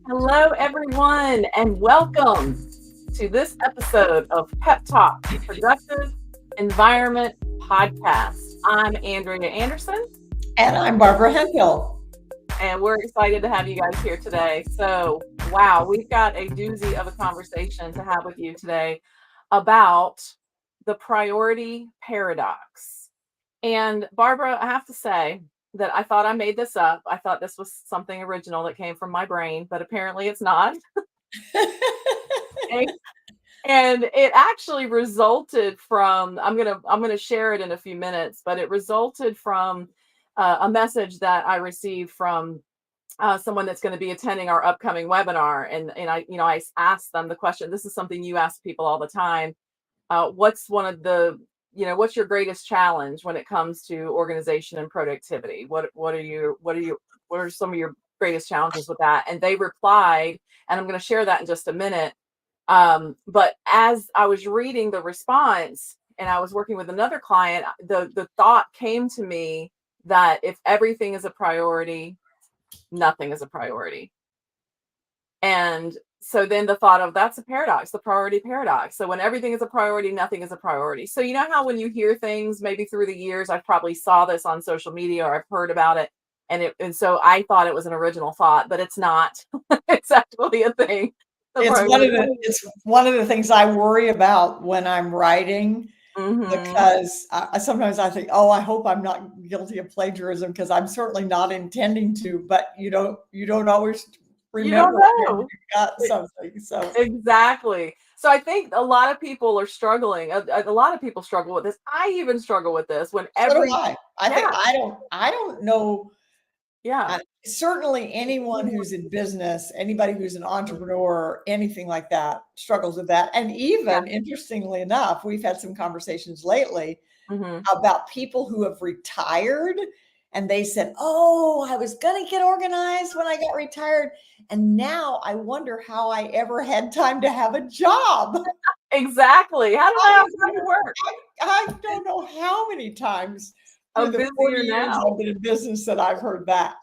Hello, everyone, and welcome to this episode of PEPTalk, Productive Environment Podcast. I'm Andrea Anderson, And I'm Barbara Hemphill. and we're excited to have you guys here today. So, wow, we've got a doozy of a conversation to have with you today about the priority paradox. And, Barbara, I have to say that I thought I made this up. I thought this was something original that came from my brain, but apparently it's not. And it actually resulted from I'm gonna share it in a few minutes, but it resulted from a message that I received from someone that's going to be attending our upcoming webinar, and I asked them the question. This is something you ask people all the time. What's one of the what's your greatest challenge when it comes to organization and productivity? What are some of your greatest challenges with that? And they replied, and I'm going to share that in just a minute. But as I was reading the response and I was working with another client, the thought came to me that if everything is a priority, nothing is a priority. And so then the thought of that's a paradox, the priority paradox. So when everything is a priority, nothing is a priority. So you know how when you hear things, maybe through the years, I probably saw this on social media or I've heard about it. And so I thought it was an original thought, but it's not. It's actually a thing. It's one of the things I worry about when I'm writing, because sometimes I think, oh, I hope I'm not guilty of plagiarism, because I'm certainly not intending to. But you don't always remember when you got something. So exactly. So I think a lot of people are struggling. A lot of people struggle with this. I even struggle with this when so do I. I think yeah. I don't know. Yeah. Certainly anyone who's in business, anybody who's an entrepreneur, anything like that struggles with that. And even interestingly enough, we've had some conversations lately about people who have retired, and they said, oh, I was going to get organized when I got retired, and now I wonder how I ever had time to have a job. Exactly. How did I have time to work? I don't know how many times through the 40 years I've been in business that I've heard that.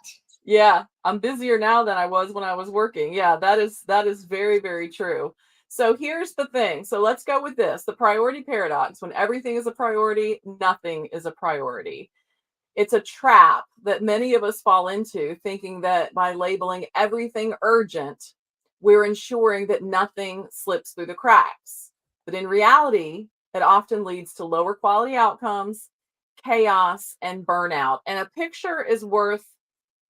Yeah, I'm busier now than I was when I was working. Yeah, that is very, very true. So here's the thing. So let's go with this. The priority paradox. When everything is a priority, nothing is a priority. It's a trap that many of us fall into, thinking that by labeling everything urgent, we're ensuring that nothing slips through the cracks. But in reality, it often leads to lower quality outcomes, chaos, and burnout. And a picture is worth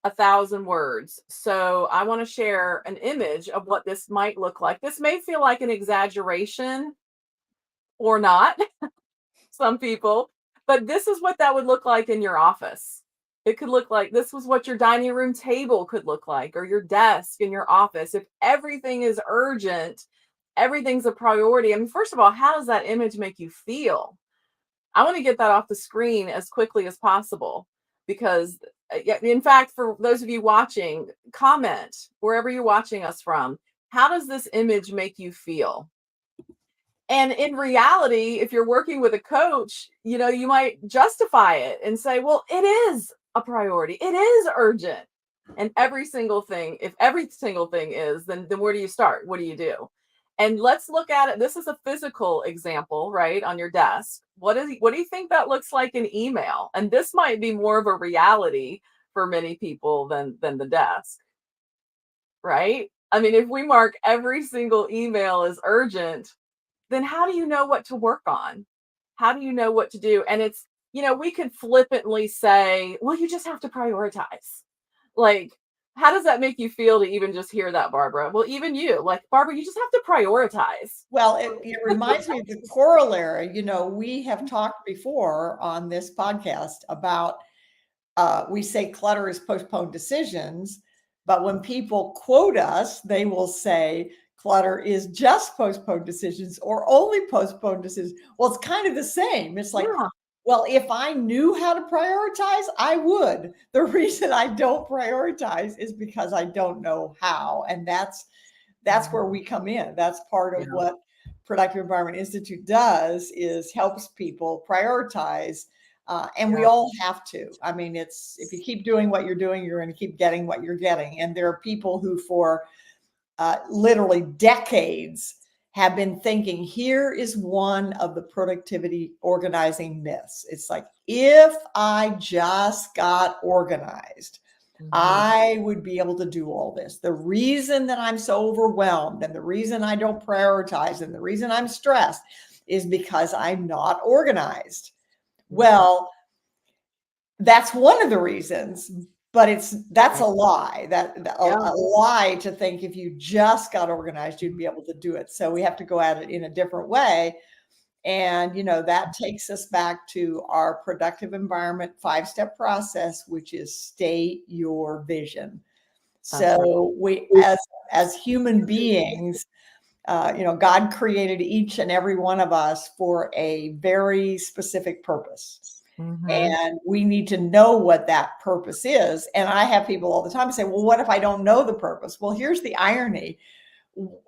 1,000 words. So I want to share an image of what this might look like. This may feel like an exaggeration or not, some people, but this is what that would look like in your office. It could look like this was what your dining room table could look like, or your desk in your office. If everything is urgent, everything's a priority. I mean, first of all, how does that image make you feel? I want to get that off the screen as quickly as possible because, in fact, for those of you watching, comment wherever you're watching us from. How does this image make you feel? And in reality, if you're working with a coach, you might justify it and say, well, it is a priority. It is urgent. And every single thing, if every single thing is, then where do you start? What do you do? And let's look at it. This is a physical example, right, on your desk. What do you think that looks like in email? And this might be more of a reality for many people than the desk, right? I mean, if we mark every single email as urgent, then how do you know what to work on? How do you know what to do? And it's, we could flippantly say, well, you just have to prioritize. Like, how does that make you feel to even just hear that, Barbara? Well, even you, like, Barbara, you just have to prioritize. Well, it reminds me of the corollary. We have talked before on this podcast about, we say clutter is postponed decisions, but when people quote us, they will say clutter is just postponed decisions or only postponed decisions. Well, it's kind of the same. It's like, well, if I knew how to prioritize, I would. The reason I don't prioritize is because I don't know how. And that's where we come in. That's part of what Productive Environment Institute does, is helps people prioritize. And we all have to. I mean, it's, if you keep doing what you're doing, you're going to keep getting what you're getting. And there are people who for literally decades have been thinking, here is one of the productivity organizing myths. It's like, if I just got organized, I would be able to do all this. The reason that I'm so overwhelmed and the reason I don't prioritize and the reason I'm stressed is because I'm not organized. Well, that's one of the reasons, but that's a lie. A lie to think if you just got organized, you'd be able to do it. So we have to go at it in a different way. And, that takes us back to our productive environment 5-step process, which is state your vision. So we, as human beings, God created each and every one of us for a very specific purpose. And we need to know what that purpose is. And I have people all the time say, well, what if I don't know the purpose? Well, here's the irony.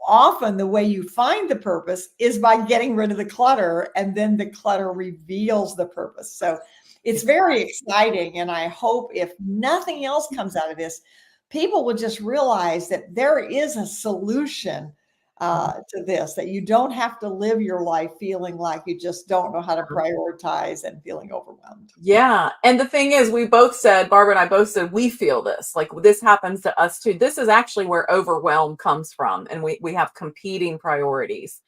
Often the way you find the purpose is by getting rid of the clutter, and then the clutter reveals the purpose. So it's very exciting. And I hope, if nothing else comes out of this, people will just realize that there is a solution to this, that you don't have to live your life feeling like you just don't know how to prioritize and feeling overwhelmed. Yeah. And the thing is, we both said, Barbara and I both said, we feel this, like this happens to us too. This is actually where overwhelm comes from. And we have competing priorities.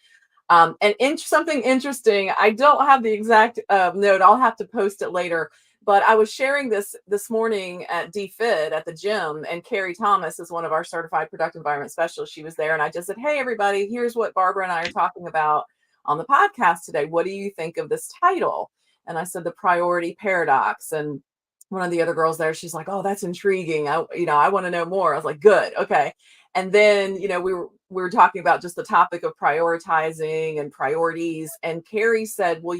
And something interesting, I don't have the exact note. I'll have to post it later. But I was sharing this morning at DFID at the gym, and Carrie Thomas is one of our certified productive environment specialists. She was there, and I just said, hey, everybody, here's what Barbara and I are talking about on the podcast today. What do you think of this title? And I said, the priority paradox. And one of the other girls there, she's like, oh, that's intriguing. I want to know more. I was like, good. Okay. And then, we were talking about just the topic of prioritizing and priorities. And Carrie said, well,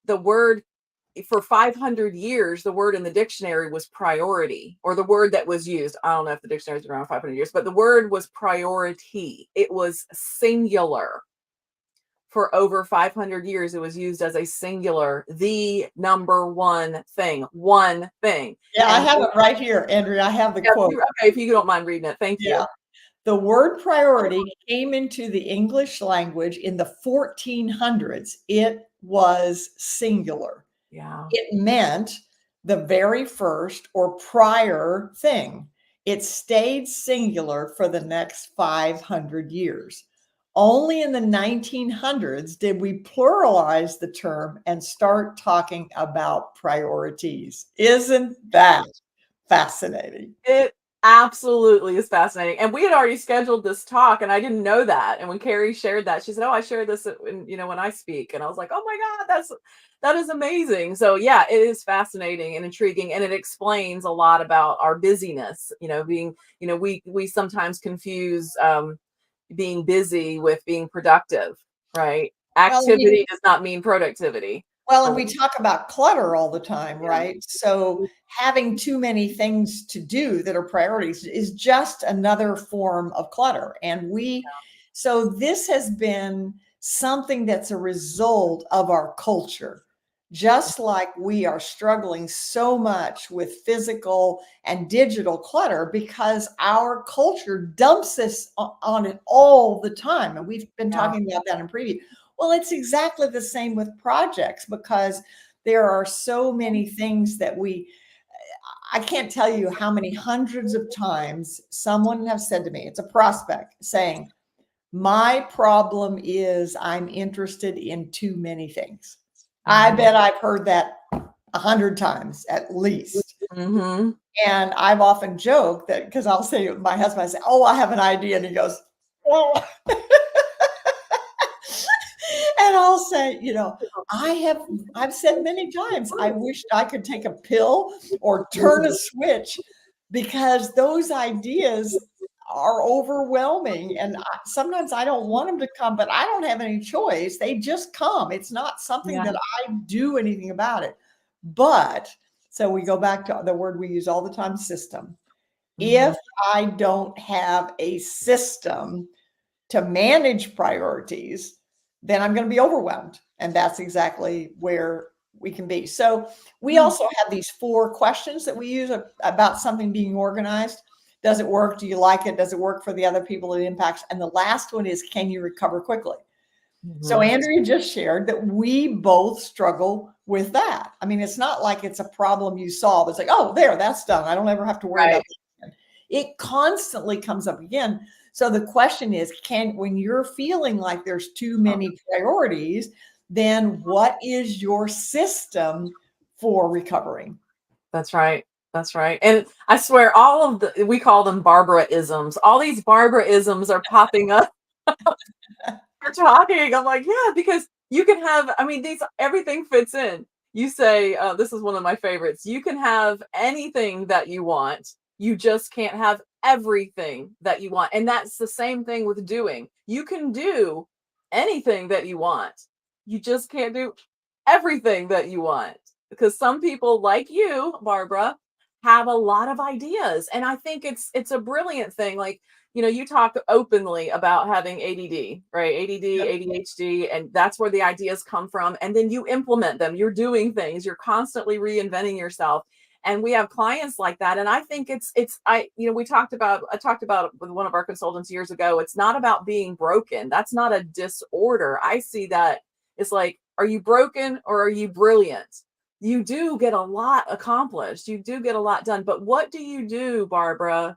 the word for 500 years, the word in the dictionary was priority, or the word that was used. I don't know if the dictionary's been around 500 years, but the word was priority. It was singular. For over 500 years, it was used as a singular, the number one thing. Yeah, I have it right here, Andrea. I have the quote. Okay, if you don't mind reading it. Thank you. The word priority came into the English language in the 1400s. It was singular. Yeah. It meant the very first or prior thing. It stayed singular for the next 500 years. Only in the 1900s did we pluralize the term and start talking about priorities. Isn't that fascinating? It absolutely is fascinating. And we had already scheduled this talk, and I didn't know that. And when Carrie shared that, she said, oh, I shared this when I speak. And I was like, oh my God, that is amazing. So yeah, it is fascinating and intriguing. And it explains a lot about our busyness, we sometimes confuse being busy with being productive, right? Activity does not mean productivity. Well, and we talk about clutter all the time, right? So having too many things to do that are priorities is just another form of clutter. And so this has been something that's a result of our culture. Just like we are struggling so much with physical and digital clutter because our culture dumps this on it all the time. And we've been talking about that in preview. Well, it's exactly the same with projects, because there are so many things that I can't tell you how many hundreds of times someone has said to me, it's a prospect saying, my problem is I'm interested in too many things. I bet I've heard that 100 times at least. And I've often joked that, because I'll say to my husband, I say, oh, I have an idea. And he goes, oh. And I'll say, I've said many times, I wish I could take a pill or turn a switch, because those ideas are overwhelming. And sometimes I don't want them to come, but I don't have any choice. They just come. It's not something that I do anything about it. But so we go back to the word we use all the time, system. If I don't have a system to manage priorities, then I'm going to be overwhelmed. And that's exactly where we can be. So we also have these 4 questions that we use about something being organized. Does it work? Do you like it? Does it work for the other people it impacts? And the last one is, can you recover quickly? So Andrea just shared that we both struggle with that. I mean, it's not like it's a problem you solve. It's like, oh, there, that's done. I don't ever have to worry about that again. It constantly comes up again. So the question is, when you're feeling like there's too many priorities, then what is your system for recovering? That's right. That's right. And I swear we call them Barbara-isms. All these Barbara-isms are popping up. You're talking. I'm like, yeah, because you can have, I mean, everything fits in. You say, this is one of my favorites. You can have anything that you want. You just can't have everything that you want. And that's the same thing with doing. You can do anything that you want. You just can't do everything that you want. Because some people like you, Barbara, have a lot of ideas. And I think it's a brilliant thing. Like, you talk openly about having ADD, right? ADD, Yep. ADHD, and that's where the ideas come from. And then you implement them. You're doing things. You're constantly reinventing yourself. And we have clients like that. And I think I talked about with one of our consultants years ago, it's not about being broken. That's not a disorder. I see that it's like, are you broken or are you brilliant? You do get a lot accomplished. You do get a lot done. But what do you do, Barbara,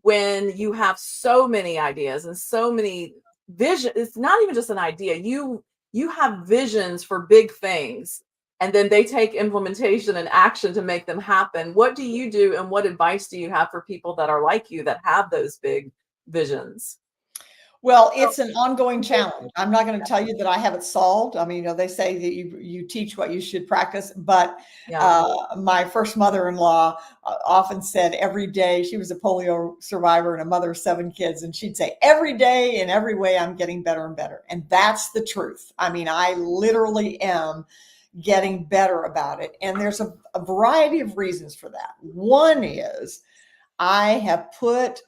when you have so many ideas and so many visions? It's not even just an idea. You have visions for big things, and then they take implementation and action to make them happen. What do you do, and what advice do you have for people that are like you that have those big visions? Well, it's an ongoing challenge. I'm not going to tell you that I have it solved. I mean, they say that you teach what you should practice, but my first mother-in-law often said every day, she was a polio survivor and a mother of 7 kids, and she'd say every day in every way I'm getting better and better. And that's the truth. I mean, I literally am getting better about it. And there's a variety of reasons for that. One is I have put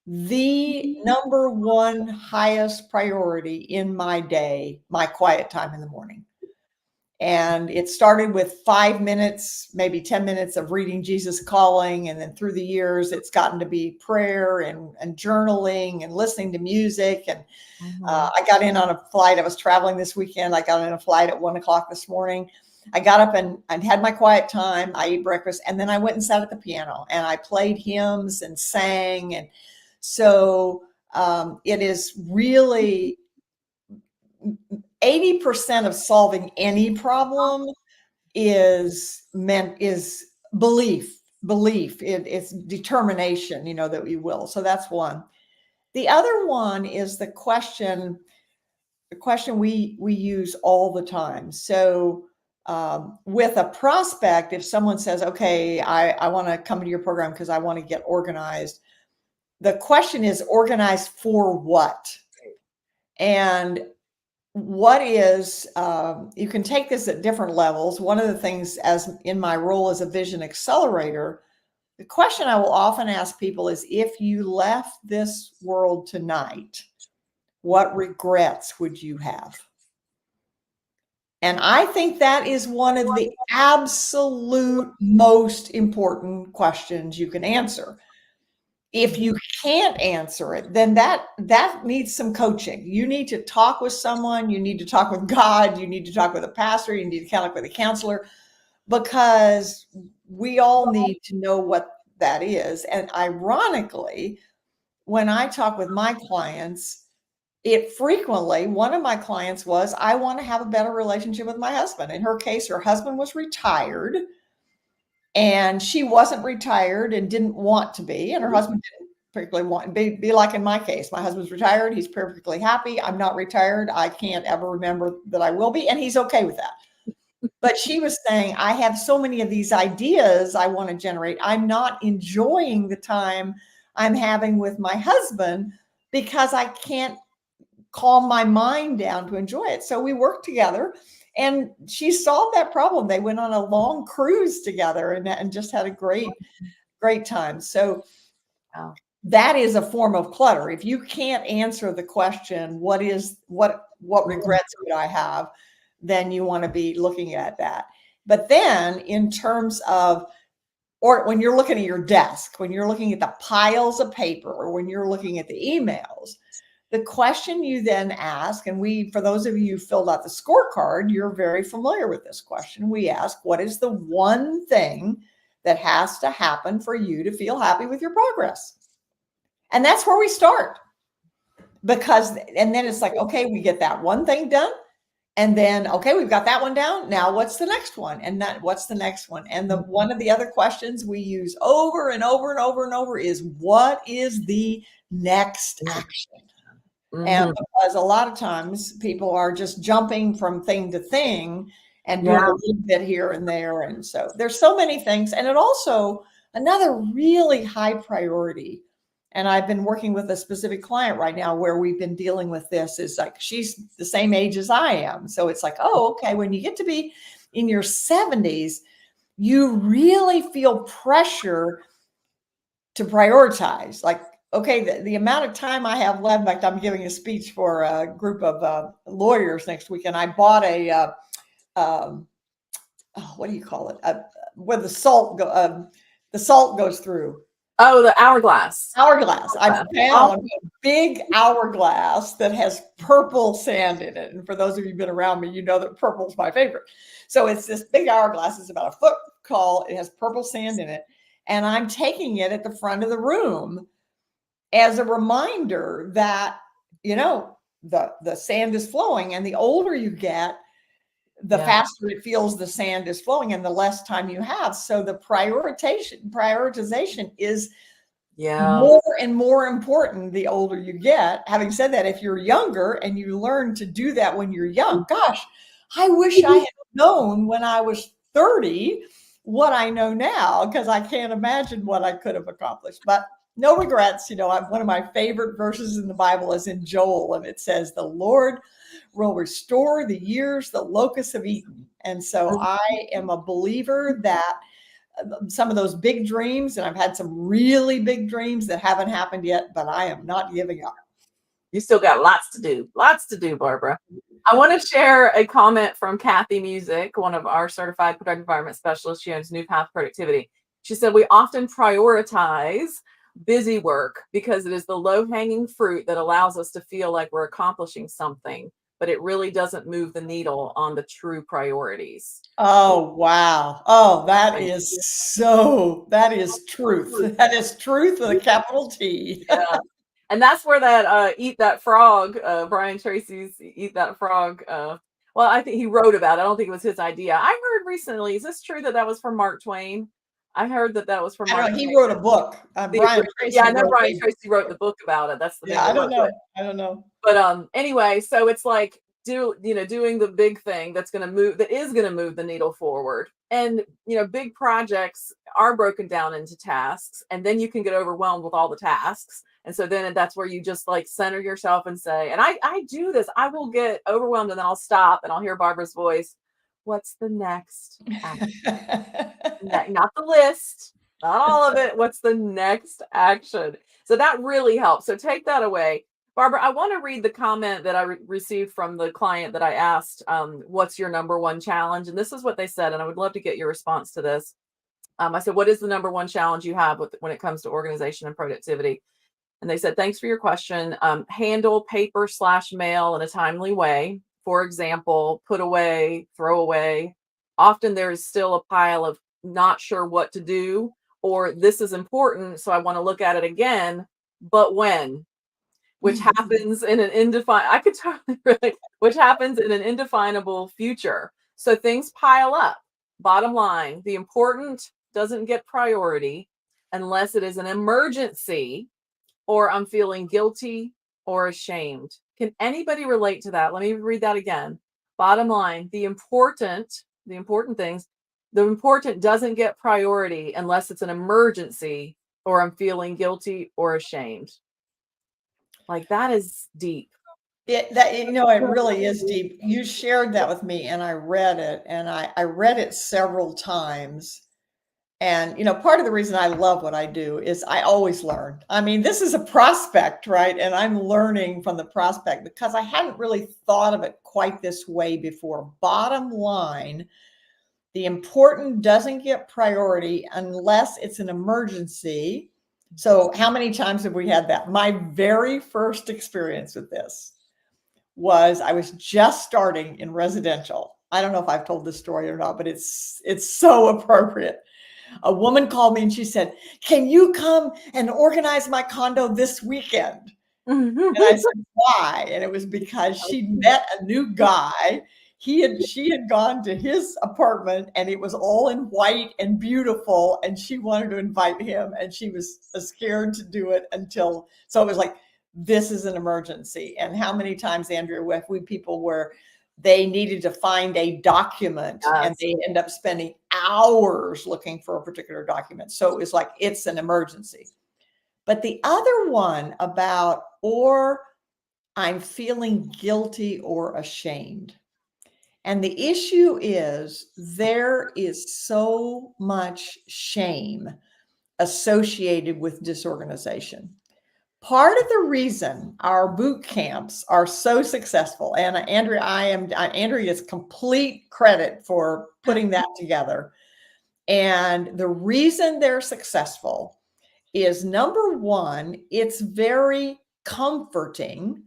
the number 1 highest priority in my day, my quiet time in the morning. And it started with 5 minutes, maybe 10 minutes of reading Jesus Calling. And then through the years, it's gotten to be prayer and journaling and listening to music. And I got in on a flight. I was traveling this weekend. I got in a flight at 1:00 this morning. I got up and I had my quiet time. I ate breakfast, and then I went and sat at the piano and I played hymns and sang. And so it is really 80% of solving any problem is belief. It's determination, that you will. So that's one. The other one is the question we use all the time. So with a prospect, if someone says, okay, I want to come into your program because I want to get organized, the question is, organized for what? And what is, you can take this at different levels. One of the things, as in my role as a vision accelerator, the question I will often ask people is, if you left this world tonight, what regrets would you have? And I think that is one of the absolute most important questions you can answer. If you can't answer it, then that needs some coaching. You need to talk with someone. You need to talk with God. You need to talk with a pastor. You need to talk with a counselor, because we all need to know what that is. And ironically, when I talk with my clients, one of my clients was, I want to have a better relationship with my husband. In her case, her husband was retired and she wasn't retired and didn't want to be. And her husband didn't particularly want to be like in my case. My husband's retired. He's perfectly happy. I'm not retired. I can't ever remember that I will be. And he's okay with that. But she was saying, I have so many of these ideas I want to generate. I'm not enjoying the time I'm having with my husband because I can't calm my mind down to enjoy it. So we worked together and she solved that problem. They went on a long cruise together and just had a great time. So that is a form of clutter. If you can't answer the question, what what regrets would I have, then you want to be looking at that. But then in terms of, or when you're looking at your desk, when you're looking at the piles of paper, or when you're looking at the emails, the question you then ask, and for those of you who filled out the scorecard, you're very familiar with this question. We ask, what is the one thing that has to happen for you to feel happy with your progress? And that's where we start. And then it's like, okay, we get that one thing done. And then, okay, we've got that one down. Now what's the next one? And what's the next one? And one of the other questions we use over and over and over and over is, what is the next action? And because a lot of times people are just jumping from thing to thing and doing a little bit here and there. And so there's so many things. And it also, another really high priority, and I've been working with a specific client right now where we've been dealing with this, is like, she's the same age as I am. So it's like, oh, okay, when you get to be in your 70s, you really feel pressure to prioritize. Like, okay, the amount of time I have left, in fact, I'm giving a speech for a group of lawyers next week, and I bought what do you call it? Where the salt goes through. Oh, the hourglass. Hourglass. I found a big hourglass that has purple sand in it. And for those of you who've been around me, you know that purple's my favorite. So it's this big hourglass. It's about a foot tall. It has purple sand in it. And I'm taking it at the front of the room as a reminder that, the sand is flowing. And the older you get, the faster it feels the sand is flowing and the less time you have. So the prioritization is more and more important the older you get. Having said that, if you're younger and you learn to do that when you're young, gosh, I wish I had known when I was 30 what I know now, because I can't imagine what I could have accomplished. But no regrets. One of my favorite verses in the Bible is in Joel, and it says, the Lord will restore the years the locusts have eaten. And so I am a believer that some of those big dreams, and I've had some really big dreams that haven't happened yet, but I am not giving up. You still got lots to do, Barbara. I want to share a comment from Kathy Music, one of our certified productive environment specialists. She owns New Path Productivity. She said, we often prioritize busy work because it is the low-hanging fruit that allows us to feel like we're accomplishing something, but it really doesn't move the needle on the true priorities. Oh, wow. Oh, that is truth. That is truth with a capital T. Yeah. And that's where that Eat That Frog, Brian Tracy's Eat That Frog. Well, I think he wrote about it. I don't think it was his idea. I heard recently, is this true that was from Mark Twain? I heard that was from Mark Twain. He wrote a book. Brian Tracy. I know Brian Tracy wrote the book about it. That's the I don't know. But anyway, so it's like doing the big thing that is going to move the needle forward. And big projects are broken down into tasks, and then you can get overwhelmed with all the tasks. And so then that's where you just like center yourself and say, and I do this, I will get overwhelmed and then I'll stop and I'll hear Barbara's voice. What's the next action? Not the list, not all of it. What's the next action? So that really helps. So take that away. Barbara, I want to read the comment that I received from the client that I asked, what's your number one challenge? And this is what they said, and I would love to get your response to this. I said, what is the number one challenge you have when it comes to organization and productivity? And they said, thanks for your question. Handle paper/mail in a timely way. For example, put away, throw away. Often there's still a pile of not sure what to do, or this is important, so I want to look at it again, but when? Which happens in an indefinable future. So things pile up. Bottom line, the important doesn't get priority unless it is an emergency or I'm feeling guilty or ashamed. Can anybody relate to that? Let me read that again. Bottom line, the important doesn't get priority unless it's an emergency or I'm feeling guilty or ashamed. Like, that is deep. It really is deep. You shared that with me and I read it, and I read it several times. And, part of the reason I love what I do is I always learn. I mean, this is a prospect, right? And I'm learning from the prospect because I hadn't really thought of it quite this way before. Bottom line, the important doesn't get priority unless it's an emergency. So how many times have we had that? My very first experience with this was I was just starting in residential. I don't know if I've told this story or not, but it's so appropriate. A woman called me and she said, "Can you come and organize my condo this weekend?" And I said, "Why?" And it was because she'd met a new guy. She had gone to his apartment and it was all in white and beautiful. And she wanted to invite him and she was scared to do it so it was like, this is an emergency. And how many times, Andrea, have we people where they needed to find a document and they end up spending hours looking for a particular document. So it was like, it's an emergency. But the other one about, or I'm feeling guilty or ashamed. And the issue is there is so much shame associated with disorganization. Part of the reason our boot camps are so successful, and Andrea gets complete credit for putting that together. And the reason they're successful is, number one, it's very comforting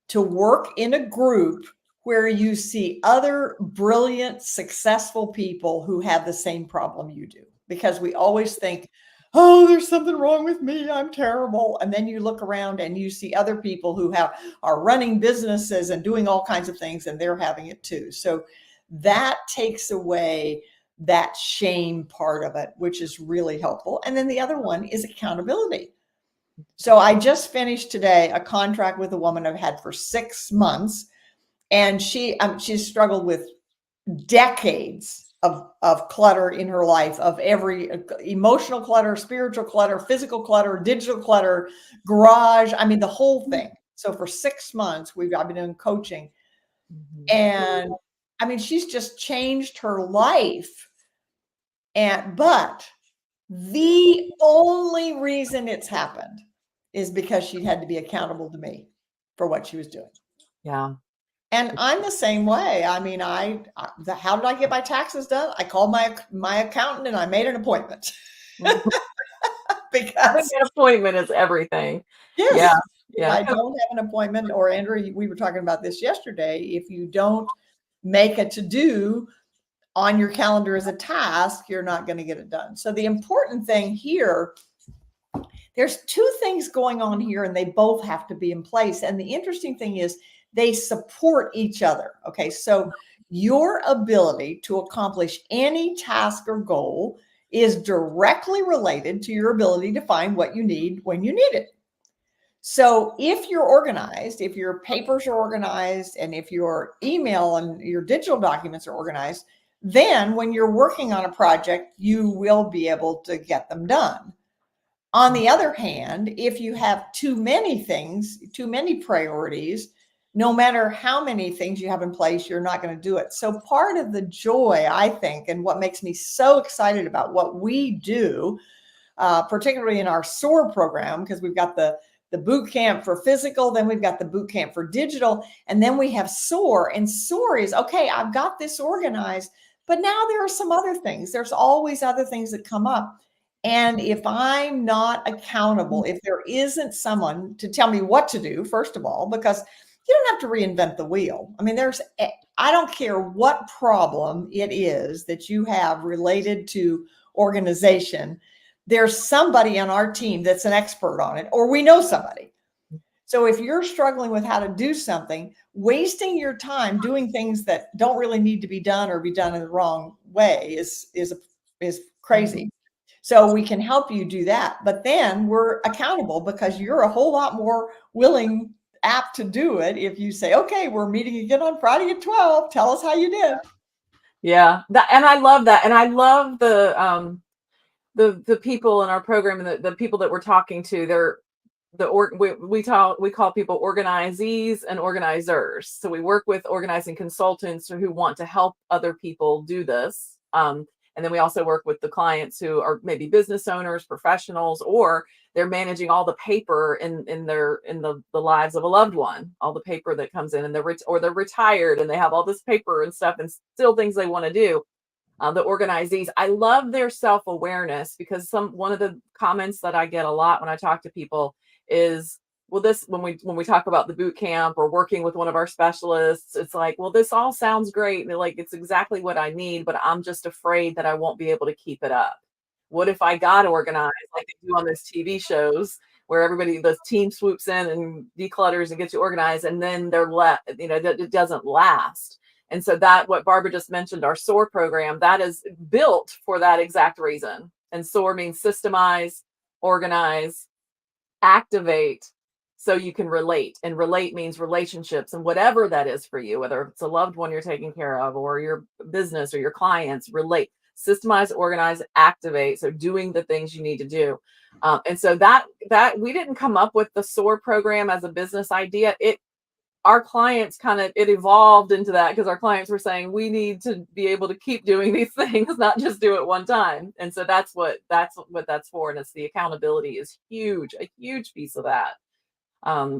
to work in a group where you see other brilliant, successful people who have the same problem you do. Because we always think, oh, there's something wrong with me, I'm terrible. And then you look around and you see other people who are running businesses and doing all kinds of things, and they're having it too. So that takes away that shame part of it, which is really helpful. And then the other one is accountability. So I just finished today a contract with a woman I've had for 6 months, and she's struggled with decades of clutter in her life, of every emotional clutter, spiritual clutter, physical clutter, digital clutter, garage. I mean, the whole thing. So for 6 months, I've been doing coaching, and I mean, she's just changed her life. But the only reason it's happened is because she had to be accountable to me for what she was doing. Yeah. And I'm the same way. I mean, how did I get my taxes done? I called my accountant and I made an appointment. Because an appointment is everything. Yes. Yeah. If I don't have an appointment, or Andrea, we were talking about this yesterday, if you don't make a to-do on your calendar as a task, you're not going to get it done. So the important thing here, there's two things going on here, and they both have to be in place. And the interesting thing is they support each other. Okay, so your ability to accomplish any task or goal is directly related to your ability to find what you need when you need it. So if you're organized, if your papers are organized, and if your email and your digital documents are organized, then when you're working on a project, you will be able to get them done. On the other hand, if you have too many things, too many priorities, no matter how many things you have in place, you're not going to do it. So part of the joy, I think, and what makes me so excited about what we do, particularly in our SOAR program, because we've got the boot camp for physical, then we've got the boot camp for digital, and then we have SOAR. And SOAR is, okay, I've got this organized, but now there are some other things. There's always other things that come up. And if I'm not accountable, if there isn't someone to tell me what to do, first of all, because you don't have to reinvent the wheel. I mean, I don't care what problem it is that you have related to organization, there's somebody on our team that's an expert on it, or we know somebody. So if you're struggling with how to do something, wasting your time doing things that don't really need to be done or be done in the wrong way is crazy. So we can help you do that. But then we're accountable because you're a whole lot more apt to do it if you say, okay, we're meeting again on Friday at 12. Tell us how you did. Yeah. And I love that. And I love the people in our program, and the people that we're talking to. We call people organizees and organizers. So we work with organizing consultants who want to help other people do this. And then we also work with the clients who are maybe business owners, professionals, or they're managing all the paper in the lives of a loved one, all the paper that comes in, and they're retired and they have all this paper and stuff and still things they want to do. The organizees, I love their self-awareness, because one of the comments that I get a lot when I talk to people is, well, this, when we talk about the boot camp or working with one of our specialists, it's like, well, this all sounds great, and like, it's exactly what I need, but I'm just afraid that I won't be able to keep it up. What if I got organized like they do on those TV shows where everybody, the team swoops in and declutters and gets you organized, and then they're it doesn't last. And so that, what Barbara just mentioned, our SOAR program, that is built for that exact reason. And SOAR means systemize, organize, activate, so you can relate. And relate means relationships, and whatever that is for you, whether it's a loved one you're taking care of or your business or your clients, relate, systemize, organize, activate. So doing the things you need to do. And so that we didn't come up with the SOAR program as a business idea. Our clients it evolved into that, because our clients were saying, we need to be able to keep doing these things, not just do it one time. And so that's what that's for. And it's the accountability is huge, a huge piece of that.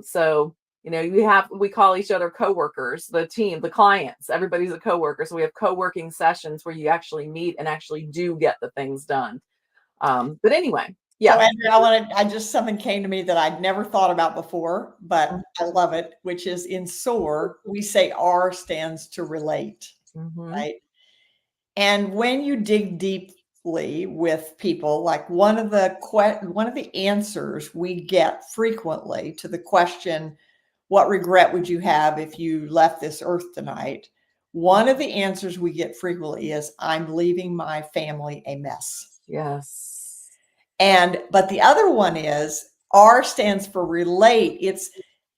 So, we call each other coworkers, the team, the clients, everybody's a coworker. So we have co-working sessions where you actually meet and actually do get the things done. But anyway. Yeah. So Andrea, something came to me that I'd never thought about before, but I love it, which is in SOAR, we say R stands to relate, right? And when you dig deeply with people, like one of the answers we get frequently to the question, what regret would you have if you left this earth tonight? One of the answers we get frequently is, I'm leaving my family a mess. Yes. But the other one is, R stands for relate.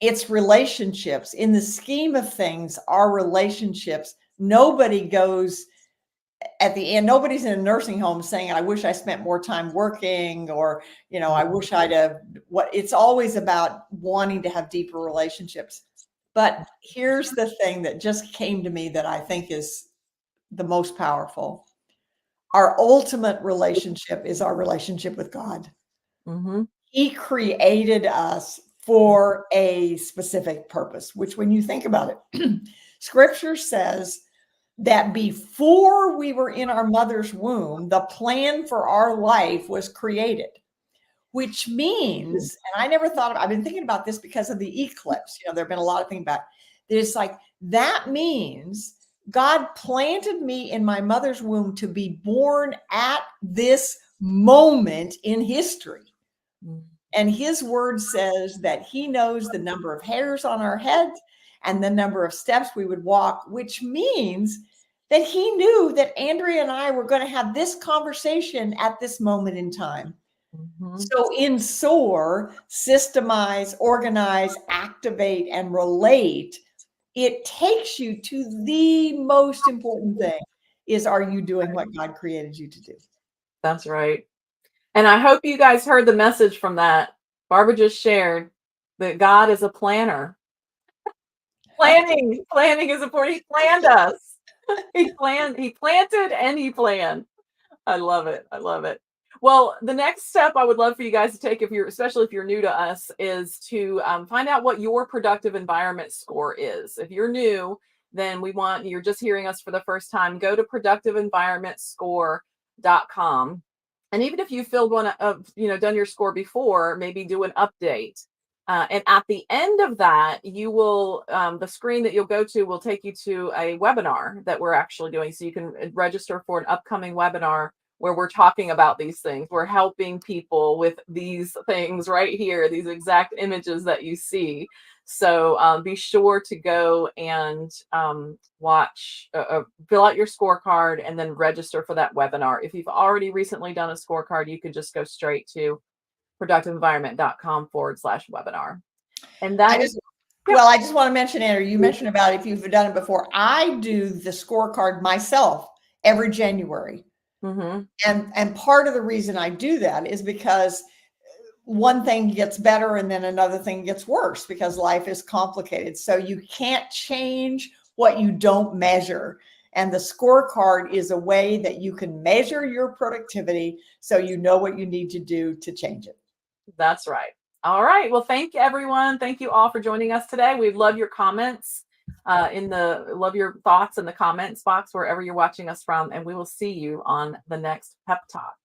It's relationships. In the scheme of things, our relationships, nobody goes at the end, nobody's in a nursing home saying, I wish I spent more time working, or, I wish I'd have it's always about wanting to have deeper relationships. But here's the thing that just came to me that I think is the most powerful. Our ultimate relationship is our relationship with God. He created us for a specific purpose, which, when you think about it, Scripture says that before we were in our mother's womb, the plan for our life was created, which means, and I never thought I've been thinking about this because of the eclipse. There have been a lot of things about it. It's like, that means God planted me in my mother's womb to be born at this moment in history. And his word says that he knows the number of hairs on our heads and the number of steps we would walk, which means that he knew that Andrea and I were going to have this conversation at this moment in time. So in SOAR, systemize, organize, activate, and relate, it takes you to the most important thing is, are you doing what God created you to do? That's right. And I hope you guys heard the message from that. Barbara just shared that God is a planner. Planning is important. He planned us. He planted and he planned. I love it. I love it. Well, the next step I would love for you guys to take, especially if you're new to us, is to find out what your productive environment score is. If you're new, then you're just hearing us for the first time, go to productiveenvironmentscore.com. And even if you filled one of, done your score before, maybe do an update. And at the end of that, you will, the screen that you'll go to will take you to a webinar that we're actually doing. So you can register for an upcoming webinar where we're talking about these things. We're helping people with these things right here, these exact images that you see. So be sure to go and watch, fill out your scorecard, and then register for that webinar. If you've already recently done a scorecard, you can just go straight to productiveenvironment.com/webinar. And that is, well, I just want to mention, Andrea, you mentioned about if you've done it before. I do the scorecard myself every January. And part of the reason I do that is because one thing gets better and then another thing gets worse, because life is complicated. So you can't change what you don't measure. And the scorecard is a way that you can measure your productivity so you know what you need to do to change it. That's right. All right. Well, thank you, everyone. Thank you all for joining us today. We love your comments love your thoughts in the comments box wherever you're watching us from. And we will see you on the next Pep Talk.